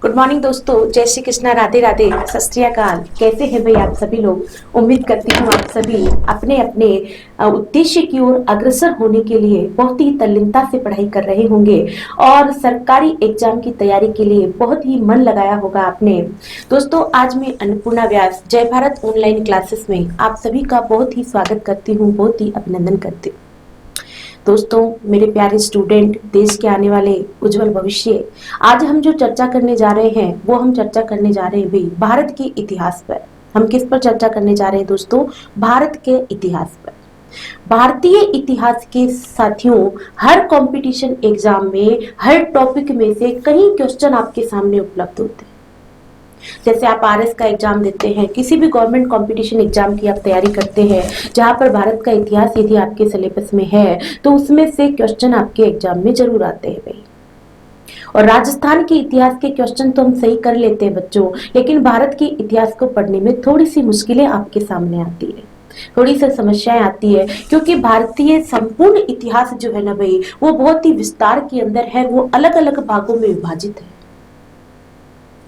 Good morning दोस्तों, जय श्री कृष्णा, राधे राधे, सत श्री अकाल। कैसे हैं भाई आप सभी लोग। उम्मीद करती हूँ आप सभी अपने अपने उद्देश्य की ओर अग्रसर होने के लिए बहुत ही तल्लीनता से पढ़ाई कर रहे होंगे और सरकारी एग्जाम की तैयारी के लिए बहुत ही मन लगाया होगा आपने। दोस्तों, आज मैं अन्नपूर्णा व्यास जय भारत ऑनलाइन क्लासेस में आप सभी का बहुत ही स्वागत करती हूँ, बहुत ही अभिनंदन करती हूँ। दोस्तों, मेरे प्यारे स्टूडेंट, देश के आने वाले उज्जवल भविष्य, आज हम जो चर्चा करने जा रहे हैं वो हम चर्चा करने जा रहे हैं भी भारत के इतिहास पर। हम किस पर चर्चा करने जा रहे हैं दोस्तों? भारत के इतिहास पर। भारतीय इतिहास के साथियों, हर कंपटीशन एग्जाम में हर टॉपिक में से कई क्वेश्चन आपके सामने उपलब्ध होते हैं। जैसे आप आरएस का एग्जाम देते हैं, किसी भी गवर्नमेंट कंपटीशन एग्जाम की आप तैयारी करते हैं जहां पर भारत का इतिहास यदि आपके सिलेबस में है तो उसमें से क्वेश्चन आपके एग्जाम में जरूर आते हैं भाई। और राजस्थान के इतिहास के क्वेश्चन तो हम सही कर लेते हैं बच्चों, लेकिन भारत के इतिहास को पढ़ने में थोड़ी सी मुश्किलें आपके सामने आती है, थोड़ी सी समस्याएं आती है, क्योंकि भारतीय संपूर्ण इतिहास जो है ना भाई, वो बहुत ही विस्तार के अंदर है, वो अलग अलग भागों में विभाजित है।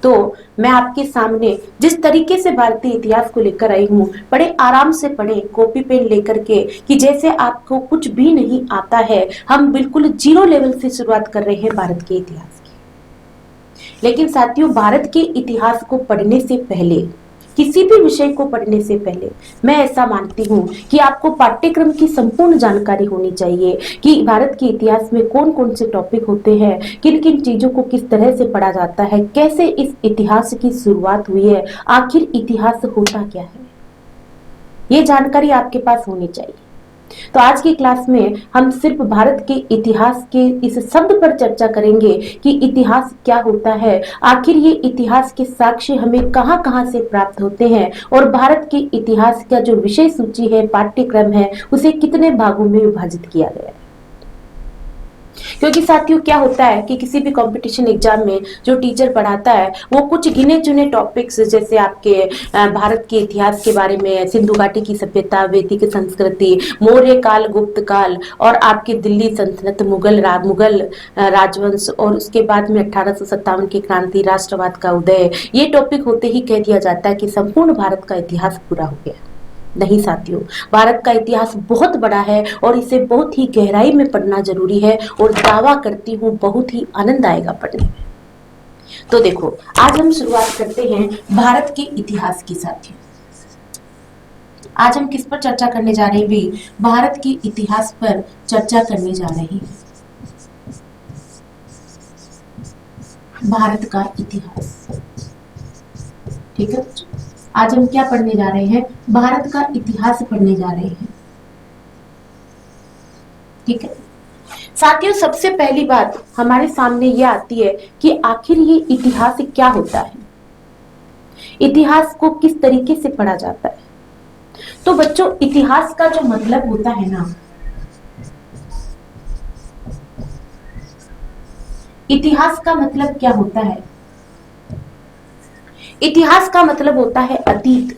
तो मैं आपके सामने जिस तरीके से भारतीय इतिहास को लेकर आई हूँ, बड़े आराम से पढ़ें, कॉपी पेन लेकर के, कि जैसे आपको कुछ भी नहीं आता है। हम बिल्कुल जीरो लेवल से शुरुआत कर रहे हैं भारत के इतिहास की। लेकिन साथियों, भारत के इतिहास को पढ़ने से पहले, किसी भी विषय को पढ़ने से पहले, मैं ऐसा मानती हूँ कि आपको पाठ्यक्रम की संपूर्ण जानकारी होनी चाहिए कि भारत के इतिहास में कौन कौन से टॉपिक होते हैं, किन किन चीजों को किस तरह से पढ़ा जाता है, कैसे इस इतिहास की शुरुआत हुई है, आखिर इतिहास होता क्या है, ये जानकारी आपके पास होनी चाहिए। तो आज की क्लास में हम सिर्फ भारत के इतिहास के इस शब्द पर चर्चा करेंगे कि इतिहास क्या होता है, आखिर ये इतिहास के साक्ष्य हमें कहां कहां से प्राप्त होते हैं, और भारत के इतिहास का जो विषय सूची है, पाठ्यक्रम है, उसे कितने भागों में विभाजित किया गया है। क्योंकि साथियों, क्या होता है कि किसी भी कंपटीशन एग्जाम में जो टीचर पढ़ाता है वो कुछ गिने चुने टॉपिक्स, जैसे आपके भारत के इतिहास के बारे में, सिंधु घाटी की सभ्यता, वैदिक संस्कृति, मौर्य काल, गुप्त काल, और आपके दिल्ली सल्तनत, मुगल राजवंश, और उसके बाद में 1857 की क्रांति, राष्ट्रवाद का उदय, ये टॉपिक होते ही कह दिया जाता है कि संपूर्ण भारत का इतिहास पूरा हो गया। नहीं साथियों, भारत का इतिहास बहुत बड़ा है और इसे बहुत ही गहराई में पढ़ना जरूरी है, और दावा करती हूँ बहुत ही आनंद आएगा पढ़ने में। तो देखो, आज हम शुरुआत करते हैं भारत के इतिहास की। साथियों, आज हम किस पर चर्चा करने जा रहे हैं भी? भारत के इतिहास पर चर्चा करने जा रहे हैं। भारत का इतिहास, ठीक है। आज हम क्या पढ़ने जा रहे हैं? भारत का इतिहास पढ़ने जा रहे हैं, ठीक है। साथियों, सबसे पहली बात हमारे सामने ये आती है कि आखिर ये इतिहास क्या होता है, इतिहास को किस तरीके से पढ़ा जाता है। तो बच्चों, इतिहास का जो मतलब होता है ना, इतिहास का मतलब क्या होता है? इतिहास का मतलब होता है अतीत।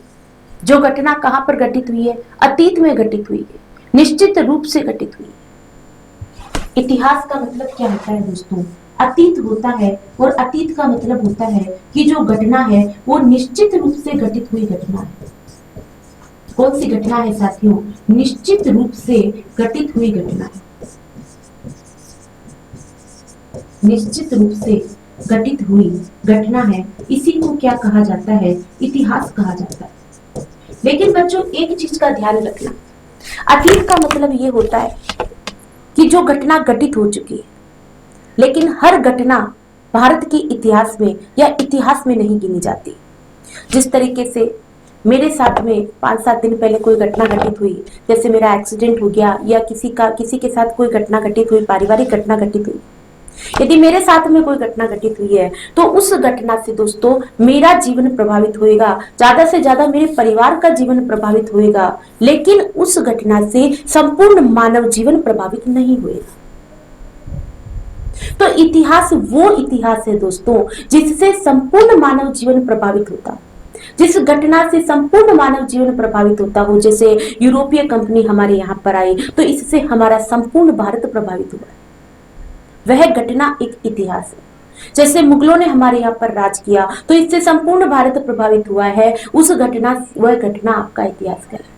जो घटना कहां पर घटित हुई है? अतीत में घटित हुई है, निश्चित रूप से घटित हुई है। इतिहास का मतलब क्या होता है दोस्तों? अतीत होता है, और अतीत का मतलब होता है कि जो घटना है वो निश्चित रूप से घटित हुई घटना है। कौन सी घटना है साथियों? निश्चित रूप से घटित हुई घटना है। निश्चित रूप से घटित हुई घटना है, इसी को क्या कहा जाता है? इतिहास कहा जाता है। लेकिन बच्चों, एक चीज का ध्यान रखना, अतीत का मतलब ये होता है कि जो घटना घटित हो चुकी है, लेकिन हर घटना भारत के इतिहास में या इतिहास में नहीं गिनी जाती। जिस तरीके से मेरे साथ में 5-7 दिन पहले कोई घटना घटित हुई, जैसे मेरा एक्सीडेंट हो गया, या किसी के साथ कोई घटना घटित हुई, पारिवारिक घटना घटित हुई, यदि मेरे साथ में कोई घटना घटित हुई है तो उस घटना से दोस्तों मेरा जीवन प्रभावित होएगा, ज्यादा से ज्यादा मेरे परिवार का जीवन प्रभावित होएगा, लेकिन उस घटना से संपूर्ण मानव जीवन प्रभावित नहीं होएगा। तो इतिहास वो इतिहास है दोस्तों जिससे संपूर्ण मानव जीवन प्रभावित होता, जिस घटना से संपूर्ण मानव जीवन प्रभावित होता हो। जैसे यूरोपीय कंपनी हमारे यहाँ पर आई तो इससे हमारा संपूर्ण भारत प्रभावित हुआ। वह घटना एक इतिहास है। जैसे मुगलों ने हमारे यहाँ पर राज किया तो इससे संपूर्ण भारत प्रभावित हुआ है, उस घटना वह घटना आपका इतिहास कहलाता है।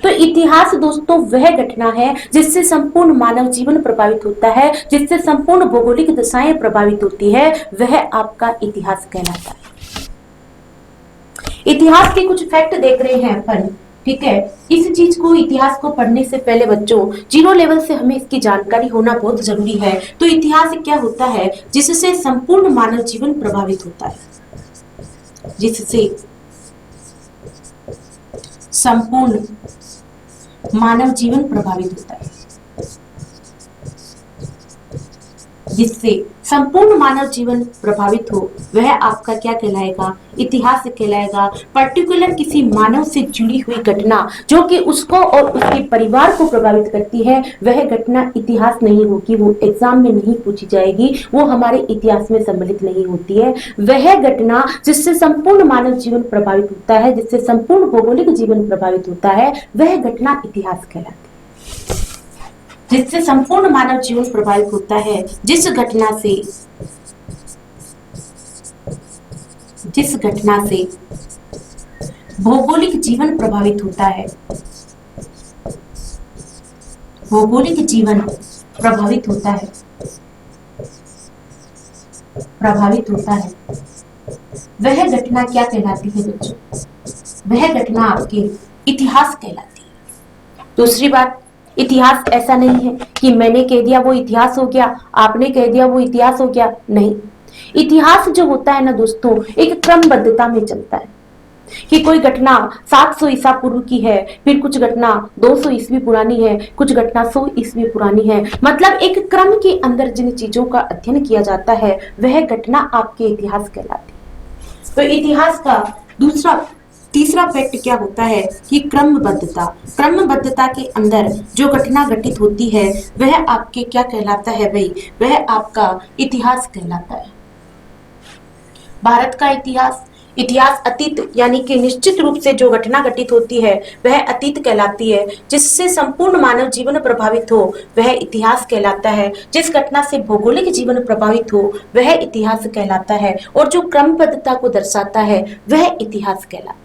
तो इतिहास दोस्तों वह घटना है जिससे संपूर्ण मानव जीवन प्रभावित होता है, जिससे संपूर्ण भौगोलिक दशाएं प्रभावित होती है, वह आपका इतिहास कहलाता है। इतिहास के कुछ फैक्ट देख रहे हैं अपन, ठीक है। इस चीज को, इतिहास को पढ़ने से पहले बच्चों 0 लेवल से हमें इसकी जानकारी होना बहुत जरूरी है। तो इतिहास क्या होता है? जिससे संपूर्ण मानव जीवन प्रभावित होता है, जिससे संपूर्ण मानव जीवन प्रभावित होता है, जिससे संपूर्ण मानव जीवन प्रभावित हो, वह आपका क्या कहलाएगा? इतिहास कहलाएगा। पर्टिकुलर किसी मानव से जुड़ी हुई घटना जो कि उसको और उसके परिवार को प्रभावित करती है, वह घटना इतिहास नहीं होगी, वो एग्जाम में नहीं पूछी जाएगी, वो हमारे इतिहास में सम्मिलित नहीं होती है। वह घटना जिससे संपूर्ण मानव जीवन प्रभावित होता है, जिससे संपूर्ण भौगोलिक जीवन प्रभावित होता है, वह घटना इतिहास कहलाती है। जिससे संपूर्ण मानव जीवन प्रभावित होता है, जिस घटना से भौगोलिक जीवन प्रभावित होता है, भौगोलिक जीवन प्रभावित होता है, वह घटना क्या कहलाती है बच्चों? वह घटना आपके इतिहास कहलाती है। दूसरी बात, इतिहास ऐसा नहीं है कि मैंने कह दिया वो इतिहास हो गया, आपने कह दिया वो इतिहास हो गया, नहीं। इतिहास जो होता है ना दोस्तों, एक क्रमबद्धता में चलता है कि कोई घटना 700 ईसा पूर्व की है, फिर कुछ घटना 200 ईस्वी पुरानी है, कुछ घटना 100 ईस्वी पुरानी है। मतलब एक क्रम के अंदर जिन चीजों का अध्ययन किया जाता है, वह घटना आपके इतिहास कहलाती है। तो इतिहास का तीसरा फैक्ट क्या होता है कि क्रमबद्धता के अंदर जो घटना घटित होती है, वह आपके क्या कहलाता है भाई? वह आपका इतिहास कहलाता है। भारत का इतिहास अतीत यानी कि निश्चित रूप से जो घटना घटित होती है वह अतीत कहलाती है। जिससे संपूर्ण मानव जीवन प्रभावित हो, वह इतिहास कहलाता है। जिस घटना से भौगोलिक जीवन प्रभावित हो, वह इतिहास कहलाता है। और जो क्रमबद्धता को दर्शाता है, वह इतिहास कहलाता है।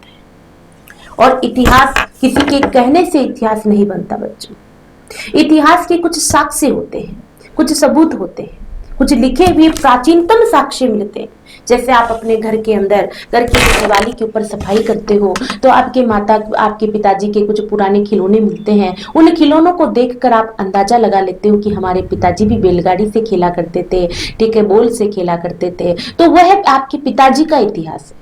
और इतिहास किसी के कहने से इतिहास नहीं बनता बच्चों। इतिहास के कुछ साक्ष्य होते हैं, कुछ सबूत होते हैं, कुछ लिखे हुए प्राचीनतम साक्ष्य मिलते हैं। जैसे आप अपने घर के अंदर घर की दिवाली के ऊपर सफाई करते हो तो आपके पिताजी के कुछ पुराने खिलौने मिलते हैं। उन खिलौनों को देखकर आप अंदाजा लगा लेते हो कि हमारे पिताजी भी बैलगाड़ी से खेला करते थे, ठीक है, बॉल से खेला करते थे। तो वह आपके पिताजी का इतिहास है।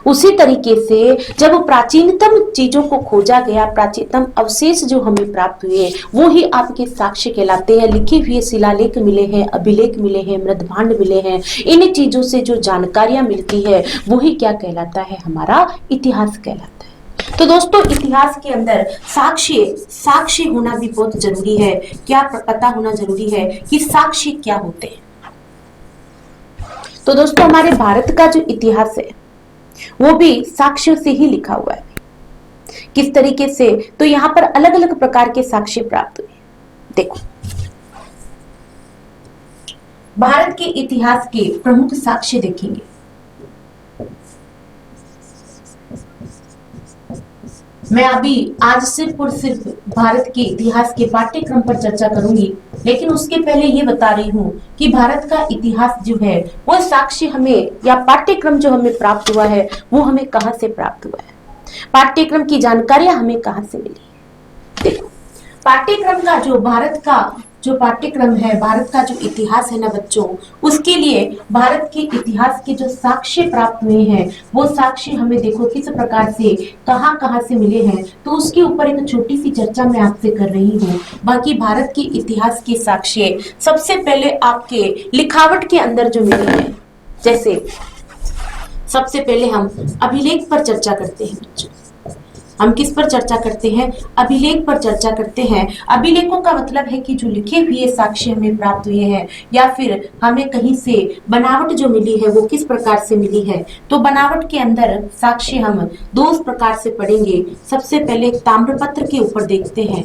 उसी तरीके से जब प्राचीनतम चीजों को खोजा गया, प्राचीनतम अवशेष जो हमें प्राप्त हुए, वो ही आपके साक्ष्य कहलाते हैं। लिखे हुए शिलालेख मिले हैं, अभिलेख मिले हैं, मृदभांड मिले हैं। इन चीजों से जो जानकारियां मिलती है, वो ही क्या कहलाता है? हमारा इतिहास कहलाता है। तो दोस्तों, इतिहास के अंदर साक्ष्य होना भी बहुत जरूरी है। क्या पता होना जरूरी है कि साक्ष्य क्या होते हैं। तो दोस्तों, हमारे भारत का जो इतिहास है वो भी साक्ष्यों से ही लिखा हुआ है। किस तरीके से? तो यहाँ पर अलग अलग प्रकार के साक्ष्य प्राप्त हुए। देखो, भारत के इतिहास के प्रमुख साक्ष्य देखेंगे। मैं अभी आज सिर्फ और सिर्फ भारत के इतिहास के पाठ्यक्रम पर चर्चा करूंगी, लेकिन उसके पहले ये बता रही हूँ कि भारत का इतिहास जो है वो साक्ष्य हमें या पाठ्यक्रम जो हमें प्राप्त हुआ है वो हमें कहाँ से प्राप्त हुआ है, पाठ्यक्रम की जानकारियां हमें कहाँ से मिली। देखो, पाठ्यक्रम का जो पाठ्यक्रम है, भारत का जो इतिहास है ना बच्चों, उसके लिए भारत के इतिहास के जो साक्ष्य प्राप्त हुए हैं, वो साक्ष्य हमें देखो किस प्रकार से कहाँ से मिले हैं। तो उसके ऊपर एक छोटी सी चर्चा मैं आपसे कर रही हूँ। बाकी भारत के इतिहास के साक्ष्य सबसे पहले आपके लिखावट के अंदर जो मिले हैं, जैसे सबसे पहले हम अभिलेख पर चर्चा करते हैं बच्चों। हम किस पर चर्चा करते हैं? अभिलेख पर चर्चा करते हैं। अभिलेखों का मतलब है कि जो लिखे हुए साक्ष्य हमें प्राप्त हुए हैं या फिर हमें कहीं से बनावट जो मिली है वो किस प्रकार से मिली है। तो बनावट के अंदर साक्ष्य हम दो प्रकार से पढ़ेंगे। सबसे पहले ताम्रपत्र के ऊपर देखते हैं।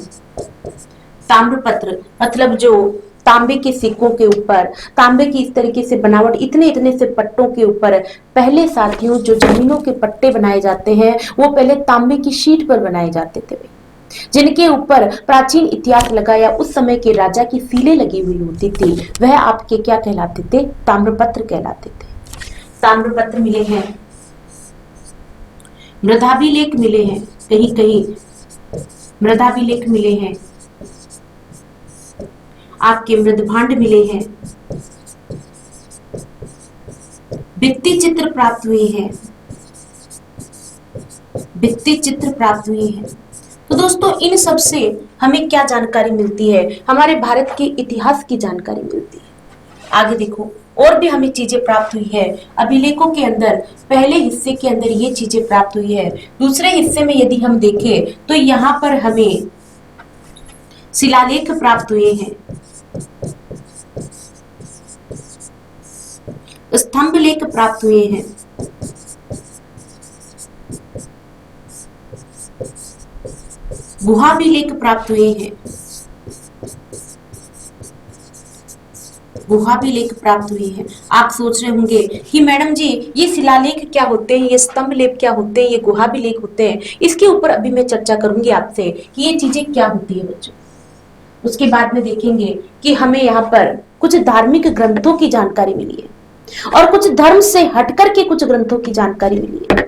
ताम्रपत्र मतलब जो तांबे के सिक्कों के ऊपर, तांबे की इस तरीके से बनावट, इतने इतने से पट्टों के ऊपर पहले साथियों जो जमीनों के पट्टे बनाए जाते हैं वो पहले तांबे की शीट पर बनाए जाते थे, जिनके ऊपर प्राचीन इतिहास लगाया उस समय के राजा की सीलें लगी हुई होती थी, वह आपके क्या कहलाते थे? ताम्रपत्र कहलाते थे। ताम्रपत्र मिले हैं, मृदाभिलेख मिले हैं, कहीं कहीं मृदाभिलेख मिले हैं, आपके मृदभांड मिले हैं, भित्ति चित्र प्राप्त हुए हैं, भित्ति चित्र प्राप्त हुए हैं। तो दोस्तों इन सब से हमें क्या जानकारी मिलती है? हमारे भारत के इतिहास की जानकारी मिलती है। आगे देखो और भी हमें चीजें प्राप्त हुई है अभिलेखों के अंदर। पहले हिस्से के अंदर ये चीजें प्राप्त हुई है। दूसरे हिस्से में यदि हम देखें तो यहाँ पर हमें शिलालेख प्राप्त हुए हैं, स्तंभ लेख प्राप्त हुए हैं, गुहाभिलेख प्राप्त हुए हैं, गुहाभिलेख प्राप्त हुए हैं। आप सोच रहे होंगे कि मैडम जी ये शिलालेख क्या होते हैं, ये स्तंभ लेख क्या होते हैं, ये गुहाभिलेख होते हैं। इसके ऊपर अभी मैं चर्चा करूंगी आपसे कि ये चीजें क्या होती है बच्चों। उसके बाद में देखेंगे कि हमें यहाँ पर कुछ धार्मिक ग्रंथों की जानकारी मिली है और कुछ धर्म से हटकर के कुछ ग्रंथों की जानकारी मिली है।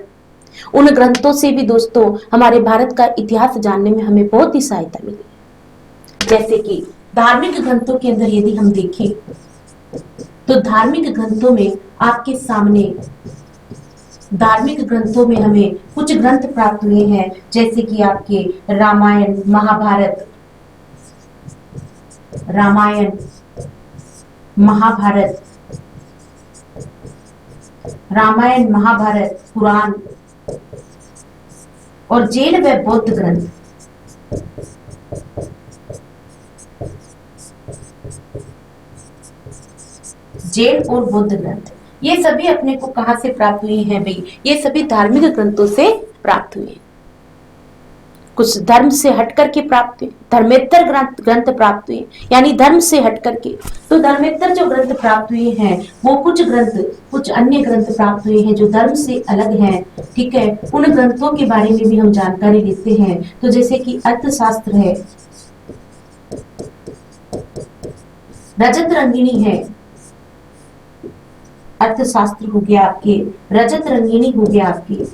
उन ग्रंथों से भी दोस्तों हमारे भारत का इतिहास जानने में हमें बहुत ही सहायता मिली। जैसे कि धार्मिक ग्रंथों के अंदर यदि हम देखें तो धार्मिक ग्रंथों में आपके सामने धार्मिक ग्रंथों में हमें कुछ ग्रंथ प्राप्त हुए हैं, जैसे कि आपके रामायण महाभारत, रामायण महाभारत, रामायण महाभारत, पुराण और जैन व बौद्ध ग्रंथ। जैन और बौद्ध ग्रंथ ये सभी अपने को कहां से प्राप्त हुए हैं भाई? ये सभी धार्मिक ग्रंथों से प्राप्त हुए। कुछ धर्म से हट करके प्राप्त हुए, धर्मेतर ग्रंथ प्राप्त हुए, यानी धर्म से हट करके। तो धर्मेतर जो ग्रंथ प्राप्त हुए हैं वो कुछ ग्रंथ, कुछ अन्य ग्रंथ प्राप्त हुए हैं जो धर्म से अलग हैं। ठीक है, उन ग्रंथों के बारे में भी हम जानकारी लेते हैं। तो जैसे कि अर्थशास्त्र है, रजत रंगिणी है, अर्थशास्त्र हो गया आपके, रजत रंगिणी हो गया आपकी।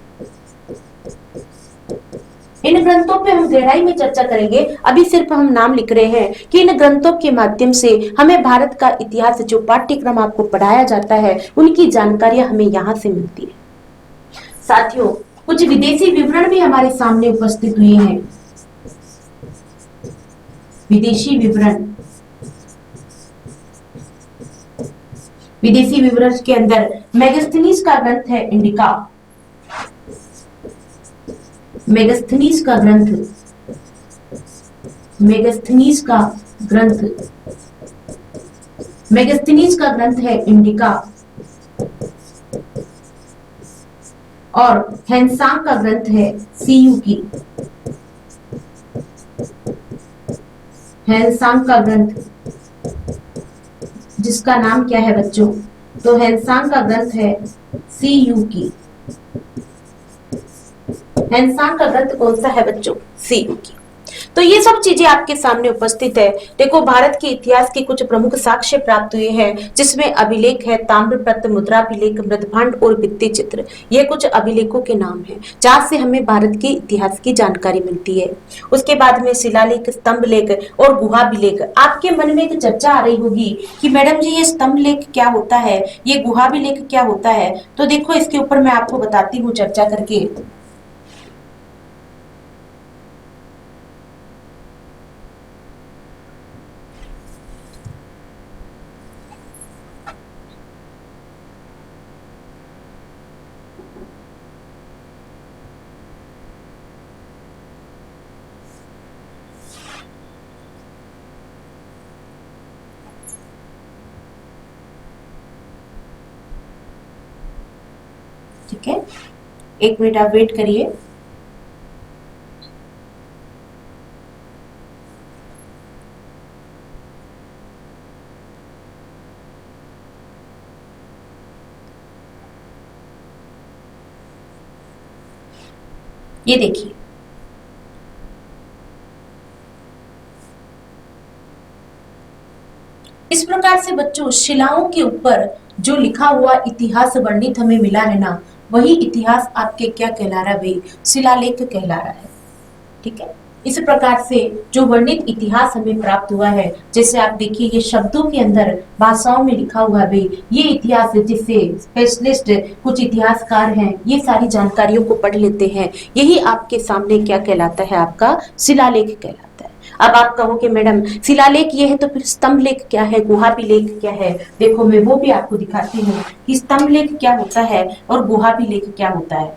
इन ग्रंथों पे हम गहराई में चर्चा करेंगे, अभी सिर्फ हम नाम लिख रहे हैं कि इन ग्रंथों के माध्यम से हमें भारत का इतिहास जो पाठ्यक्रम आपको पढ़ाया जाता है उनकी जानकारियां हमें यहाँ से मिलती है। साथियों कुछ विदेशी विवरण भी हमारे सामने उपस्थित हुए हैं। विदेशी विवरण, विदेशी विवरण के अंदर मेगास्थनीज का ग्रंथ है इंडिका, मेगास्थनीज का ग्रंथ, मेगास्थनीज का ग्रंथ, मेगास्थनीज का ग्रंथ है इंडिका और हैंसांग का ग्रंथ है सीयू की, हैंसांग का ग्रंथ जिसका नाम क्या है बच्चों? तो हैंसांग का ग्रंथ है सीयू की। हैंसांग का ग्रंथ कौन सा है बच्चों? सीयू की। तो ये सब चीजें आपके सामने उपस्थित है। देखो भारत के इतिहास के कुछ प्रमुख साक्ष्य प्राप्त हुए हैं जिसमें अभिलेख है, ताम्रपत्र, मुद्राभिलेख, मृदभांड और भित्ति चित्र। ये कुछ अभिलेखों के नाम हैं जहां से हमें भारत के इतिहास की जानकारी मिलती है। उसके बाद में शिलालेख, स्तंभ लेख और गुहाभिलेख। आपके मन में एक चर्चा आ रही होगी कि मैडम जी ये स्तंभ लेख क्या होता है, ये गुहाभिलेख क्या होता है? तो देखो इसके ऊपर मैं आपको बताती हूँ चर्चा करके। ठीक है, एक मिनट आप वेट करिए। ये देखिए, इस प्रकार से बच्चों शिलाओं के ऊपर जो लिखा हुआ इतिहास वर्णित हमें मिला है ना, वही इतिहास आपके क्या कहला रहा है भाई, शिलालेख कहला रहा है। ठीक है, इस प्रकार से जो वर्णित इतिहास हमें प्राप्त हुआ है, जैसे आप देखिए ये शब्दों के अंदर भाषाओं में लिखा हुआ है भाई, ये इतिहास जिससे स्पेशलिस्ट कुछ इतिहासकार हैं ये सारी जानकारियों को पढ़ लेते हैं, यही आपके सामने क्या कहलाता है, आपका शिलालेख कहलाता है। अब आप कहोगे मैडम शिलालेख ये है तो फिर स्तंभ लेख क्या है, गुहा लेख क्या है? देखो मैं वो भी आपको दिखाती हूँ कि स्तंभ लेख क्या होता है और गुहा लेख क्या होता है।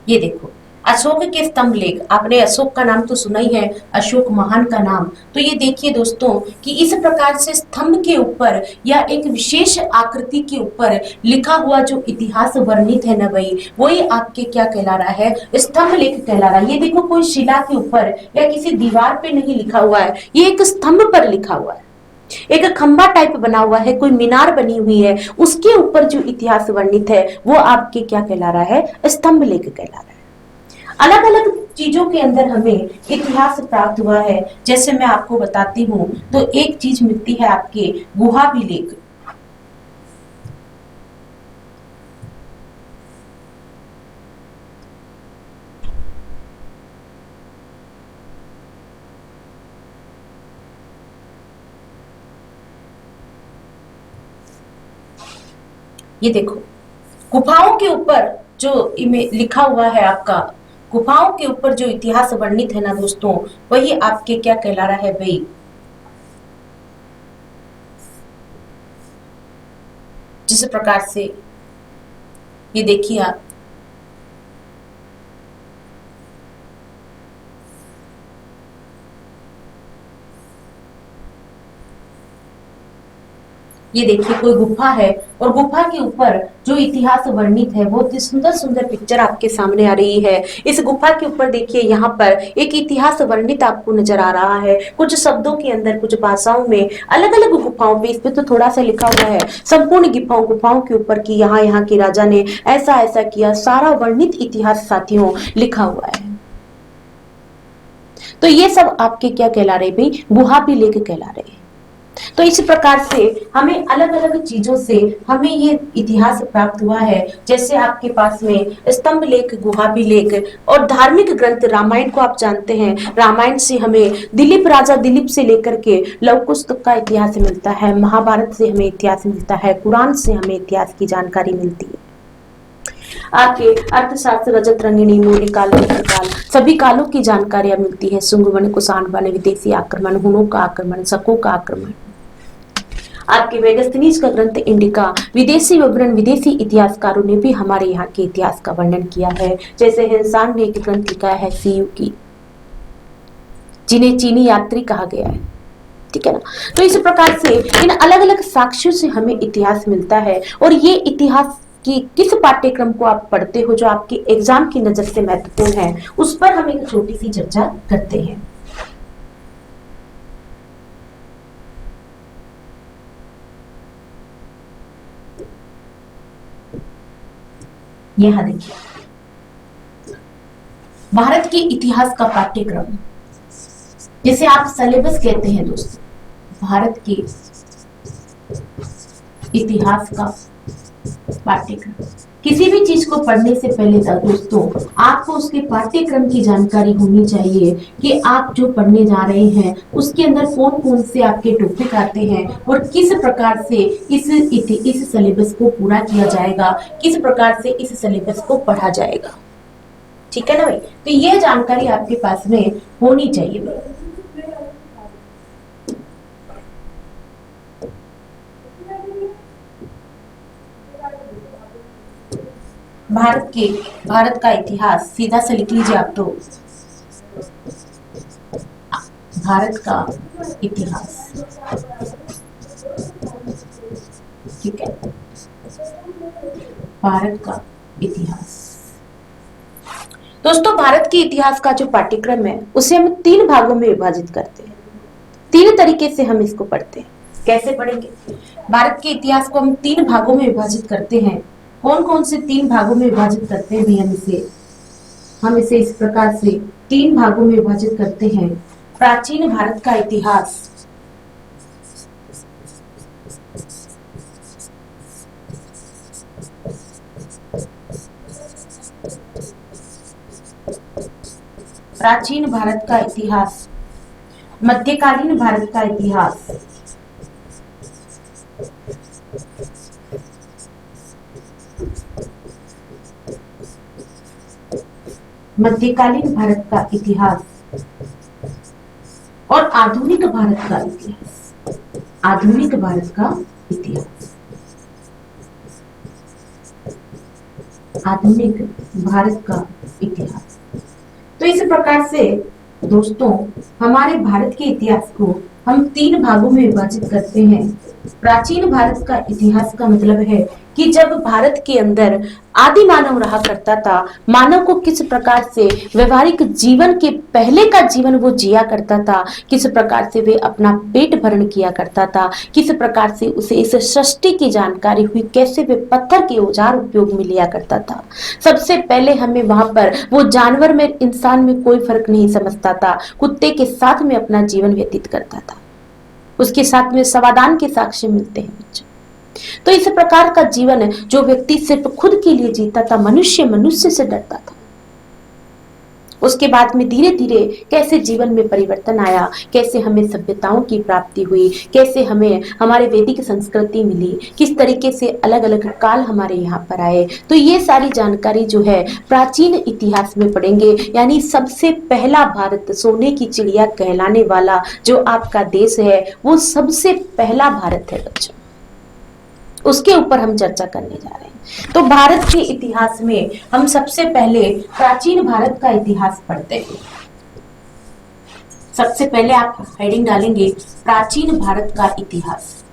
ये देखो अशोक के स्तंभ लेख, आपने अशोक का नाम तो सुना ही है, अशोक महान का नाम। तो ये देखिए दोस्तों कि इस प्रकार से स्तंभ के ऊपर या एक विशेष आकृति के ऊपर लिखा हुआ जो इतिहास वर्णित है ना भाई, वही आपके क्या कहला रहा है, स्तंभ लेख कहला रहा है। ये देखो कोई शिला के ऊपर या किसी दीवार पे नहीं लिखा हुआ है, ये एक स्तंभ पर लिखा हुआ है, एक खंबा टाइप बना हुआ है, कोई मीनार बनी हुई है, उसके ऊपर जो इतिहास वर्णित है वो आपके क्या कहला रहा है, स्तंभ लेख कहला रहा है। अलग अलग चीजों के अंदर हमें इतिहास प्राप्त हुआ है, जैसे मैं आपको बताती हूँ तो एक चीज मिलती है आपके गुहा लेख। ये देखो गुफाओं के ऊपर जो लिखा हुआ है आपका, गुफाओं के ऊपर जो इतिहास वर्णित है ना दोस्तों, वही आपके क्या कहला रहा है भाई, जिस प्रकार से ये देखिए आप, ये देखिए कोई गुफा है और गुफा के ऊपर जो इतिहास वर्णित है, बहुत ही सुंदर सुंदर पिक्चर आपके सामने आ रही है। इस गुफा के ऊपर देखिए यहाँ पर एक इतिहास वर्णित आपको नजर आ रहा है, कुछ शब्दों के अंदर, कुछ भाषाओं में, अलग अलग गुफाओं पे, इस पे तो थोड़ा सा लिखा हुआ है संपूर्ण गुफाओं के ऊपर की यहाँ यहाँ के राजा ने ऐसा ऐसा किया, सारा वर्णित इतिहास साथियों लिखा हुआ है। तो ये सब आपके क्या कहला रहे भाई, गुहा लेख कहला रहे हैं। तो इस प्रकार से हमें अलग अलग चीजों से हमें ये इतिहास प्राप्त हुआ है, जैसे आपके पास में स्तंभ लेख, गुहा लेख और धार्मिक ग्रंथ रामायण को आप जानते हैं, रामायण से हमें दिलीप, राजा दिलीप से लेकर के लव कुश तक का इतिहास मिलता है, महाभारत से हमें इतिहास मिलता है, कुरान से हमें इतिहास की जानकारी मिलती है। आपके अर्थशास्त्र, रजत रंगिणी, मूल काल, काल, सभी कालों की जानकारियां मिलती है, शुंग वन, कुषाण वन, विदेशी आक्रमण, हुनों का आक्रमण, शकों का आक्रमण। आपके मेगास्थनीज का ग्रंथ इंडिका, विदेशी विवरण, विदेशी इतिहासकारों ने भी हमारे यहाँ के इतिहास का वर्णन किया है, जैसे हिंसान ने एक ग्रंथ लिखा है सीयू की, जिन्हें चीनी यात्री कहा गया है। ठीक है ना। तो इस प्रकार से इन अलग अलग साक्ष्यों से हमें इतिहास मिलता है, और ये इतिहास कि किस पाठ्यक्रम को आप पढ़ते हो जो आपके एग्जाम की नजर से महत्वपूर्ण है, उस पर हम एक छोटी सी चर्चा करते हैं। यहां देखिए भारत के इतिहास का पाठ्यक्रम, जिसे आप सिलेबस कहते हैं दोस्तों, भारत के इतिहास का पाठ्यक्रम। किसी भी चीज को पढ़ने से पहले तक दोस्तों आपको उसके पाठ्यक्रम की जानकारी होनी चाहिए कि आप जो पढ़ने जा रहे हैं उसके अंदर कौन कौन से आपके टॉपिक आते हैं और किस प्रकार से इस सिलेबस को पूरा किया जाएगा, किस प्रकार से इस सिलेबस को पढ़ा जाएगा। ठीक है ना भाई, तो यह जानकारी आपके पास में होनी चाहिए भाई। भारत का इतिहास सीधा से लिख लीजिए आप तो, भारत का इतिहास। ठीक है, भारत का इतिहास। दोस्तों, भारत के इतिहास का जो पाठ्यक्रम है उसे हम 3 भागों में विभाजित करते हैं। 3 तरीके से हम इसको पढ़ते हैं। कैसे पढ़ेंगे? भारत के इतिहास को हम 3 भागों में विभाजित करते हैं। कौन कौन से 3 भागों में विभाजित करते हैं? हम इसे इस प्रकार से 3 भागों में विभाजित करते हैं। प्राचीन भारत का इतिहास, प्राचीन भारत का इतिहास, मध्यकालीन भारत का इतिहास, मध्यकालीन भारत का इतिहास और आधुनिक भारत का इतिहास। आधुनिक भारत का इतिहास, आधुनिक भारत का इतिहास। तो इस प्रकार से दोस्तों, हमारे भारत के इतिहास को हम 3 भागों में विभाजित करते हैं। प्राचीन भारत का इतिहास का मतलब है कि जब भारत के अंदर आदि मानव रहा करता था, मानव को किस प्रकार से व्यवहारिक जीवन के पहले का जीवन वो जिया करता था, किस प्रकार से वे अपना पेट भरण किया करता था, किस प्रकार से उसे इस सृष्टि की जानकारी हुई, कैसे वे पत्थर के औजार उपयोग में लिया करता था। सबसे पहले हमें वहां पर वो जानवर में इंसान में कोई फर्क नहीं समझता था, कुत्ते के साथ में अपना जीवन व्यतीत करता था। उसके साथ में समाधान के साक्ष्य मिलते हैं बच्चों। तो इस प्रकार का जीवन जो व्यक्ति सिर्फ खुद के लिए जीता था, मनुष्य से डरता था। उसके बाद में धीरे धीरे कैसे जीवन में परिवर्तन आया, कैसे हमें सभ्यताओं की प्राप्ति हुई, कैसे हमें हमारे वैदिक संस्कृति मिली, किस तरीके से अलग अलग काल हमारे यहाँ पर आए। तो ये सारी जानकारी जो है प्राचीन इतिहास में पढ़ेंगे। यानी सबसे पहला भारत, सोने की चिड़िया कहलाने वाला जो आपका देश है, वो सबसे पहला भारत है बच्चों। उसके ऊपर हम चर्चा करने जा रहे हैं। तो भारत के इतिहास में हम सबसे पहले प्राचीन भारत का इतिहास पढ़ते हैं। सबसे पहले आप हेडिंग डालेंगे प्राचीन भारत का इतिहास,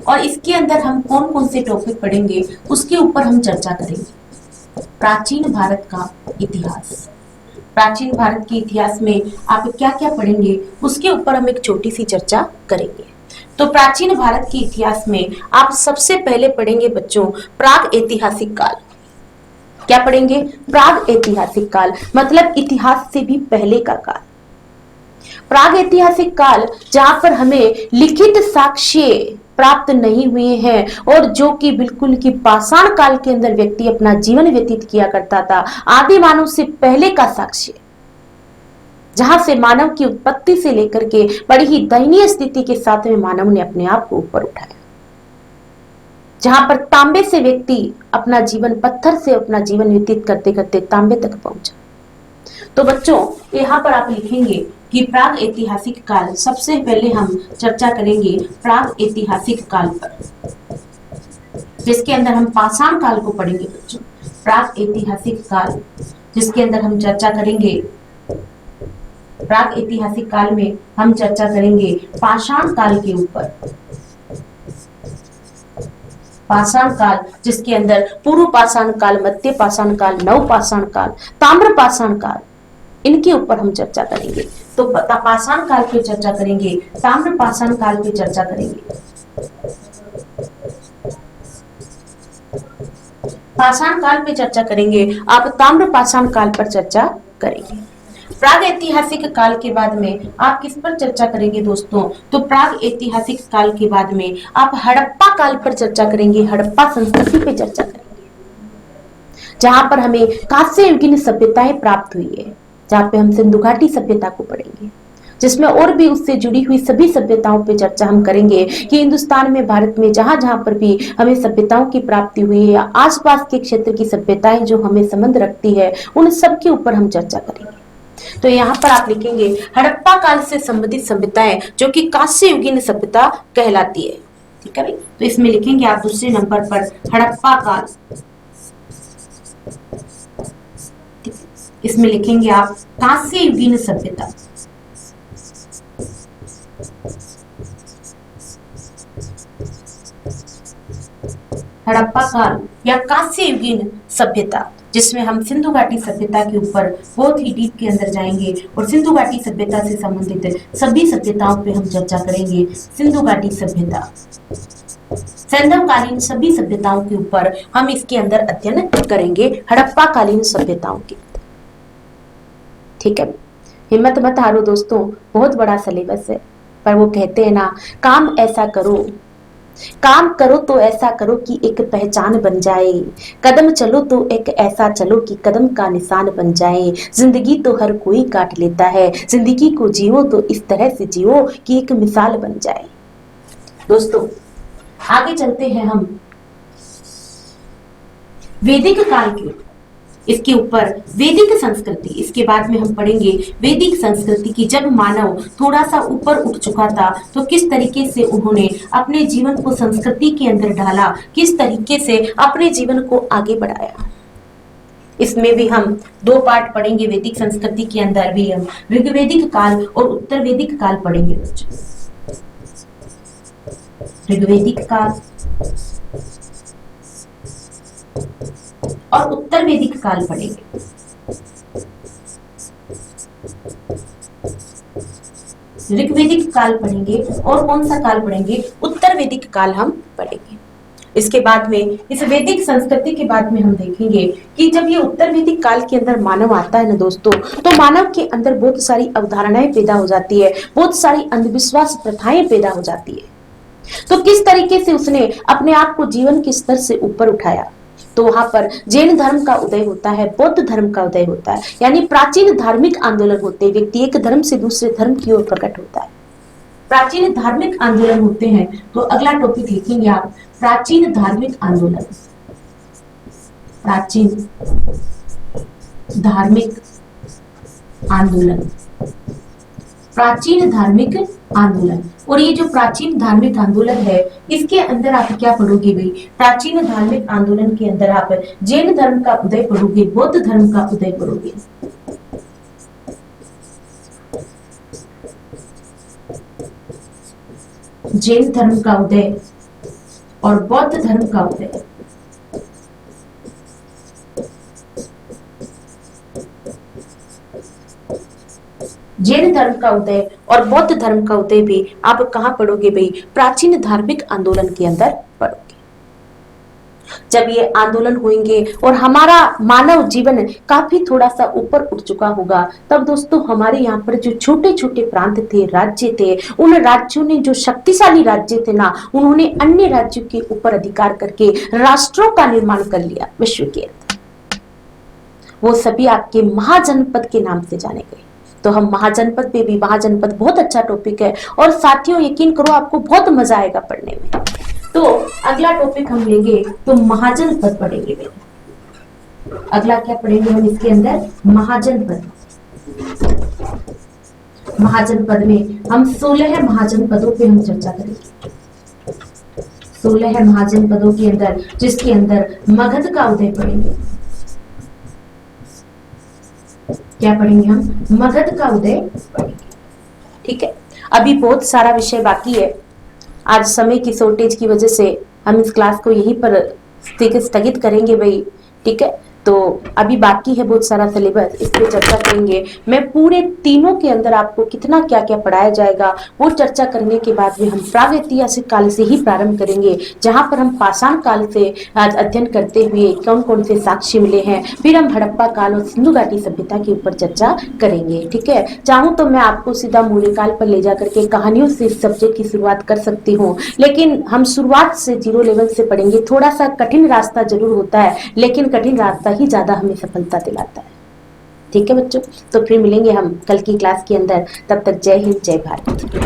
और इसके अंदर हम कौन कौन से टॉपिक पढ़ेंगे उसके ऊपर हम चर्चा करेंगे। प्राचीन भारत का इतिहास, प्राचीन भारत के इतिहास में आप क्या क्या पढ़ेंगे उसके ऊपर हम एक छोटी सी चर्चा करेंगे। तो प्राचीन भारत के इतिहास में आप सबसे पहले पढ़ेंगे बच्चों प्राग ऐतिहासिक काल। क्या पढ़ेंगे? प्राग ऐतिहासिक काल, मतलब इतिहास से भी पहले का काल। प्राग ऐतिहासिक काल जहां पर हमें लिखित साक्ष्य प्राप्त नहीं हुए हैं और जो कि बिल्कुल की पाषाण काल के अंदर व्यक्ति अपना जीवन व्यतीत किया करता था, आदि मानव से पहले का साक्ष्य, जहां से मानव की उत्पत्ति से लेकर के बड़ी ही दयनीय स्थिति के साथ में मानव ने अपने आप को ऊपर उठाया, जहां पर तांबे से व्यक्ति अपना जीवन, पत्थर से अपना जीवन व्यतीत करते करते तांबे तक पहुंचा। तो बच्चों, यहाँ पर आप लिखेंगे कि प्राग ऐतिहासिक काल, सबसे पहले हम चर्चा करेंगे प्राग ऐतिहासिक काल पर, जिसके अंदर हम पाषाण काल को पढ़ेंगे बच्चों। प्राग ऐतिहासिक काल जिसके अंदर हम चर्चा करेंगे, प्राग ऐतिहासिक काल में हम चर्चा करेंगे पाषाण काल के ऊपर। पाषाण काल जिसके अंदर पूर्व पाषाण काल, मध्य पाषाण काल, नव पाषाण काल, ताम्र पाषाण काल, इनके ऊपर हम चर्चा करेंगे। तो पाषाण काल पे चर्चा करेंगे, ताम्र पाषाण काल पे चर्चा करेंगे। पाषाण काल पे चर्चा करेंगे, आप ताम्र पाषाण काल पर चर्चा करेंगे। प्राग ऐतिहासिक काल के बाद में आप किस पर चर्चा करेंगे दोस्तों? तो प्राग ऐतिहासिक काल के बाद में आप हड़प्पा काल पर चर्चा करेंगे, हड़प्पा संस्कृति पे चर्चा करेंगे, जहां पर हमें कांस्य युगीन सभ्यताएं प्राप्त हुई है, जहां पे हम सिंधु घाटी सभ्यता को पढ़ेंगे, जिसमें और भी उससे जुड़ी हुई सभी सभ्यताओं पे चर्चा हम करेंगे कि हिंदुस्तान में, भारत में जहां जहां पर भी हमें सभ्यताओं की प्राप्ति हुई है, आसपास के क्षेत्र की सभ्यताएं जो हमें संबंध रखती है, उन सब के ऊपर हम चर्चा करेंगे। तो यहाँ पर आप लिखेंगे हड़प्पा काल से संबंधित सभ्यताएं जो कि कांस्य युगीन सभ्यता कहलाती है। ठीक है भाई, तो इसमें लिखेंगे आप दूसरे नंबर पर हड़प्पा काल, इसमें लिखेंगे आप कांस्य युगीन सभ्यता। हड़प्पा काल या कांस्य युगीन सभ्यता, जिसमें हम सिंधु घाटी सभ्यता के ऊपर बहुत ही डीप के अंदर जाएंगे और सिंधु घाटी सभ्यता से संबंधित सभी सभ्यताओं पे हम चर्चा करेंगे। सिंधु घाटी सभ्यता, सैंधवकालीन सभी सभ्यताओं के ऊपर हम इसके अंदर अध्ययन करेंगे, हड़प्पा कालीन सभ्यताओं के। ठीक है, हिम्मत मत हारो दोस्तों, बहुत बड़ा सिलेबस है, पर वो कहते हैं ना, काम ऐसा करो, काम करो तो ऐसा करो कि एक पहचान बन जाए, कदम चलो तो एक ऐसा चलो कि कदम का निशान बन जाए। जिंदगी तो हर कोई काट लेता है, जिंदगी को जियो तो इस तरह से जियो कि एक मिसाल बन जाए। दोस्तों आगे चलते हैं हम वैदिक काल के, इसके ऊपर वैदिक संस्कृति, इसके बाद में हम पढ़ेंगे वैदिक संस्कृति की। जब मानव थोड़ा सा ऊपर उठ चुका था तो किस तरीके से उन्होंने अपने जीवन को संस्कृति के अंदर ढाला, किस तरीके से अपने जीवन को आगे बढ़ाया। इसमें भी हम दो पार्ट पढ़ेंगे। वैदिक संस्कृति के अंदर भी हम ऋग्वैदिक काल और उत्तर वैदिक काल पढ़ेंगे बच्चों। ऋग्वैदिक काल और उत्तर वैदिक काल पढ़ेंगे। ऋग्वैदिक काल पढ़ेंगे और कौन सा काल पढ़ेंगे? उत्तर वैदिक काल हम पढ़ेंगे। इसके बाद में, इस वैदिक संस्कृति के बाद में हम देखेंगे कि जब ये उत्तर वैदिक काल के अंदर मानव आता है ना दोस्तों, तो मानव के अंदर बहुत सारी अवधारणाएं पैदा हो जाती है, बहुत सारी अंधविश्वास प्रथाएं पैदा हो जाती है। तो किस तरीके से उसने अपने आप को जीवन के स्तर से ऊपर उठाया, तो वहां पर जैन धर्म का उदय होता है, बौद्ध धर्म का उदय होता है, यानी प्राचीन धार्मिक आंदोलन होते हैं। व्यक्ति एक धर्म से दूसरे धर्म की ओर प्रकट होता है, प्राचीन धार्मिक आंदोलन होते हैं। तो अगला टॉपिक लिखेंगे आप, प्राचीन धार्मिक आंदोलन। प्राचीन धार्मिक आंदोलन, प्राचीन धार्मिक आंदोलन। और ये जो प्राचीन धार्मिक आंदोलन है, इसके अंदर आप क्या पढ़ोगे भाई? प्राचीन धार्मिक आंदोलन के अंदर आप जैन धर्म का उदय पढ़ोगे, बौद्ध धर्म का उदय पढ़ोगे। जैन धर्म का उदय और बौद्ध धर्म का उदय। जैन धर्म का उदय और बौद्ध धर्म का उदय भी आप कहां पढ़ोगे भाई? प्राचीन धार्मिक आंदोलन के अंदर पढ़ोगे। जब ये आंदोलन होंगे और हमारा मानव जीवन काफी थोड़ा सा ऊपर उठ चुका होगा, तब दोस्तों हमारे यहाँ पर जो छोटे छोटे प्रांत थे, राज्य थे, उन राज्यों ने, जो शक्तिशाली राज्य थे ना, उन्होंने अन्य राज्यों के ऊपर अधिकार करके राष्ट्रों का निर्माण कर लिया विश्व के अंदर। वो सभी आपके महाजनपद के नाम से जाने गए। तो हम महाजनपद पे भी, महाजनपद बहुत अच्छा टॉपिक है और साथियों यकीन करो आपको बहुत मजा आएगा पढ़ने में। तो अगला टॉपिक हम लेंगे तो महाजनपद पढ़ेंगे। अगला क्या पढ़ेंगे हम इसके अंदर? महाजनपद। महाजनपद में हम 16 महाजनपदों पे हम चर्चा करेंगे। 16 महाजनपदों के अंदर, जिसके अंदर मगध का उदय पढ़ेंगे। क्या पढ़ेंगे हम? मगध का उदय पढ़ेंगे। ठीक है, अभी बहुत सारा विषय बाकी है। आज समय की शॉर्टेज की वजह से हम इस क्लास को यहीं पर स्थगित करेंगे भाई। ठीक है, तो अभी बाकी है बहुत सारा सिलेबस, इस पे चर्चा करेंगे। मैं पूरे तीनों के अंदर आपको कितना क्या क्या पढ़ाया जाएगा वो चर्चा करने के बाद में हम प्रागैतिहासिक काल से ही प्रारंभ करेंगे, जहां पर हम पाषाण काल से आज अध्ययन करते हुए कौन कौन से साक्ष्य मिले हैं, फिर हम हड़प्पा काल और सिंधु घाटी सभ्यता के ऊपर चर्चा करेंगे। ठीक है, चाहूं तो मैं आपको सीधा मूल्यकाल पर ले जाकर के कहानियों से इस सब्जेक्ट की शुरुआत कर सकती हूँ, लेकिन हम शुरुआत से 0 लेवल से पढ़ेंगे। थोड़ा सा कठिन रास्ता जरूर होता है, लेकिन कठिन रास्ता ही ज्यादा हमें सफलता दिलाता है। ठीक है बच्चों, तो फिर मिलेंगे हम कल की क्लास के अंदर। तब तक जय हिंद, जय भारत।